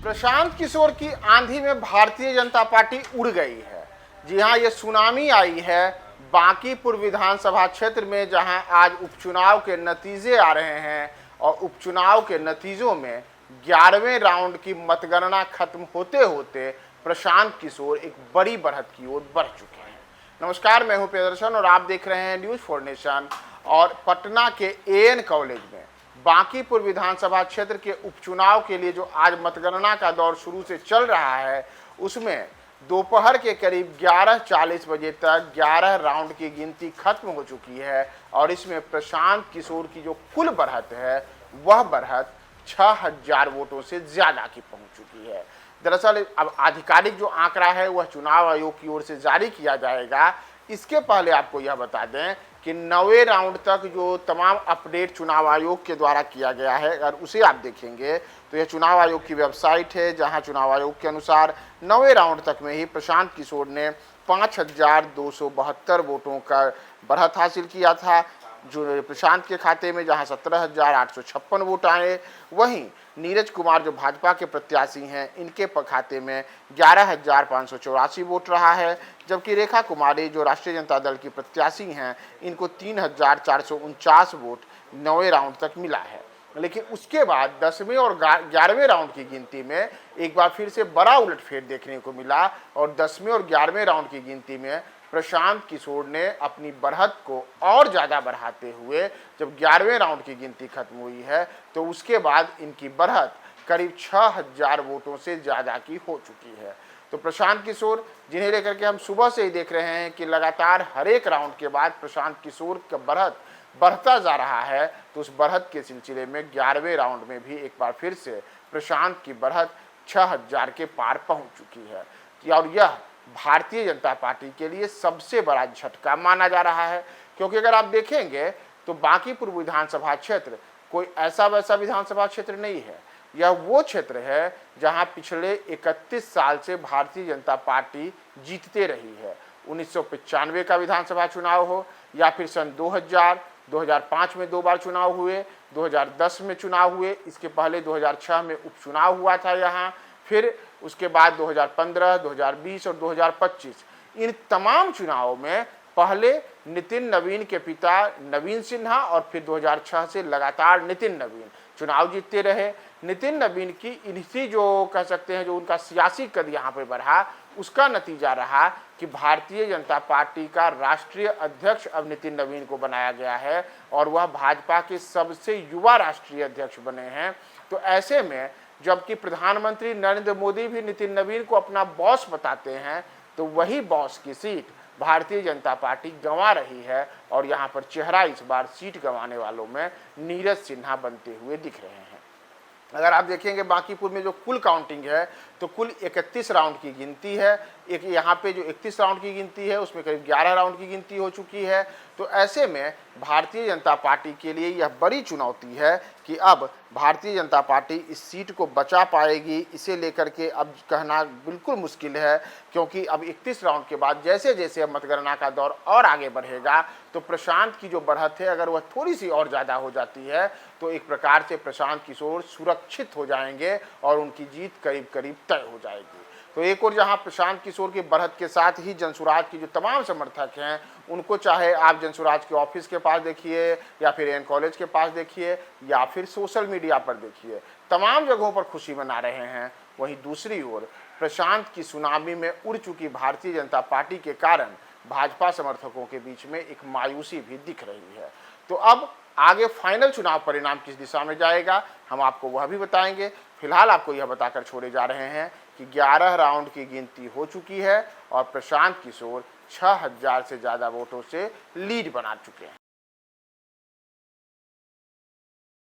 प्रशांत किशोर की आंधी में भारतीय जनता पार्टी उड़ गई है। जी हां, ये सुनामी आई है बांकीपुर विधानसभा क्षेत्र में, जहां आज उपचुनाव के नतीजे आ रहे हैं और उपचुनाव के नतीजों में 11वें राउंड की मतगणना खत्म होते होते प्रशांत किशोर एक बड़ी बढ़त की ओर बढ़ चुके हैं। नमस्कार, मैं हूं प्रियदर्शन और आप देख रहे हैं न्यूज़ फॉर नेशन। और पटना के एएन कॉलेज में बांकीपुर विधानसभा क्षेत्र के उपचुनाव के लिए जो आज मतगणना का दौर शुरू से चल रहा है, उसमें दोपहर के करीब 11:40 बजे तक 11 राउंड की गिनती खत्म हो चुकी है और इसमें प्रशांत किशोर की जो कुल बढ़त है वह बढ़त 6000 वोटों से ज़्यादा की पहुंच चुकी है। दरअसल अब आधिकारिक जो आंकड़ा है वह चुनाव आयोग की ओर से जारी किया जाएगा। इसके पहले आपको यह बता दें कि 9वें राउंड तक जो तमाम अपडेट चुनाव आयोग के द्वारा किया गया है, अगर उसे आप देखेंगे तो यह चुनाव आयोग की वेबसाइट है, जहां चुनाव आयोग के अनुसार 9वें राउंड तक में ही प्रशांत किशोर ने 5272 वोटों का बढ़त हासिल किया था जो प्रशांत के खाते में, जहां 17,856 वोट आए। वहीं नीरज कुमार जो भाजपा के प्रत्याशी हैं, इनके खाते में 11,584 वोट रहा है, जबकि रेखा कुमारी जो राष्ट्रीय जनता दल की प्रत्याशी हैं, इनको 3,449 वोट 9वें राउंड तक मिला है। लेकिन उसके बाद 10वें और 11वें राउंड की गिनती में एक बार फिर से बड़ा उलटफेर देखने को मिला और 10वें और 11वें राउंड की गिनती में प्रशांत किशोर ने अपनी बढ़त को और ज़्यादा बढ़ाते हुए, जब 11वें राउंड की गिनती खत्म हुई है तो उसके बाद इनकी बढ़त करीब 6000 वोटों से ज़्यादा की हो चुकी है। तो प्रशांत किशोर, जिन्हें लेकर के हम सुबह से ही देख रहे हैं कि लगातार हर एक राउंड के बाद प्रशांत किशोर का बढ़त बढ़ता जा रहा है, तो उस बढ़त के सिलसिले में 11वें राउंड में भी एक बार फिर से प्रशांत की बढ़त 6000 के पार पहुंच चुकी है। और यह भारतीय जनता पार्टी के लिए सबसे बड़ा झटका माना जा रहा है, क्योंकि अगर आप देखेंगे तो बांकीपुर विधानसभा क्षेत्र कोई ऐसा वैसा विधानसभा क्षेत्र नहीं है। यह वो क्षेत्र है जहां पिछले 31 साल से भारतीय जनता पार्टी जीतते रही है। 1995 का विधानसभा चुनाव हो या फिर सन 2000, 2005 में 2 बार चुनाव हुए, 2010 में चुनाव हुए, इसके पहले 2006 में उपचुनाव हुआ था यहाँ, फिर उसके बाद 2015, 2020 और 2025, इन तमाम चुनावों में पहले नितिन नवीन के पिता नवीन सिन्हा और फिर 2006 से लगातार नितिन नवीन चुनाव जीतते रहे। नितिन नवीन की इन्हीं जो कह सकते हैं जो उनका सियासी कद यहाँ पे बढ़ा, उसका नतीजा रहा कि भारतीय जनता पार्टी का राष्ट्रीय अध्यक्ष अब नितिन नवीन को बनाया गया है और वह भाजपा के सबसे युवा राष्ट्रीय अध्यक्ष बने हैं। तो ऐसे में जबकि प्रधानमंत्री नरेंद्र मोदी भी नितिन नवीन को अपना बॉस बताते हैं, तो वही बॉस की सीट भारतीय जनता पार्टी गंवा रही है और यहाँ पर चेहरा इस बार सीट गंवाने वालों में नीरज सिन्हा बनते हुए दिख रहे हैं। अगर आप देखेंगे बांकीपुर में जो कुल काउंटिंग है तो कुल 31 राउंड की गिनती है। एक यहाँ पे जो 31 राउंड की गिनती है उसमें करीब 11 राउंड की गिनती हो चुकी है। तो ऐसे में भारतीय जनता पार्टी के लिए यह बड़ी चुनौती है कि अब भारतीय जनता पार्टी इस सीट को बचा पाएगी, इसे लेकर के अब कहना बिल्कुल मुश्किल है, क्योंकि अब 31 राउंड के बाद जैसे जैसे अब मतगणना का दौर और आगे बढ़ेगा तो प्रशांत की जो बढ़त है अगर वह थोड़ी सी और ज़्यादा हो जाती है तो एक प्रकार से प्रशांत किशोर सुरक्षित हो जाएंगे और उनकी जीत करीब करीब तय हो जाएगी। तो एक और जहां प्रशांत किशोर की बढ़त के साथ ही जनसुराज की जो तमाम समर्थक हैं, उनको चाहे आप जनसुराज के ऑफिस के पास देखिए या फिर एन कॉलेज के पास देखिए या फिर सोशल मीडिया पर देखिए, तमाम जगहों पर खुशी मना रहे हैं। वहीं दूसरी ओर प्रशांत की सुनामी में उड़ चुकी भारतीय जनता पार्टी के कारण भाजपा समर्थकों के बीच में एक मायूसी भी दिख रही है। तो अब आगे फाइनल चुनाव परिणाम किस दिशा में जाएगा, हम आपको वह भी बताएंगे। फिलहाल आपको यह बताकर छोड़े जा रहे हैं कि 11 राउंड की गिनती हो चुकी है और प्रशांत किशोर 6000 से ज़्यादा वोटों से लीड बना चुके हैं।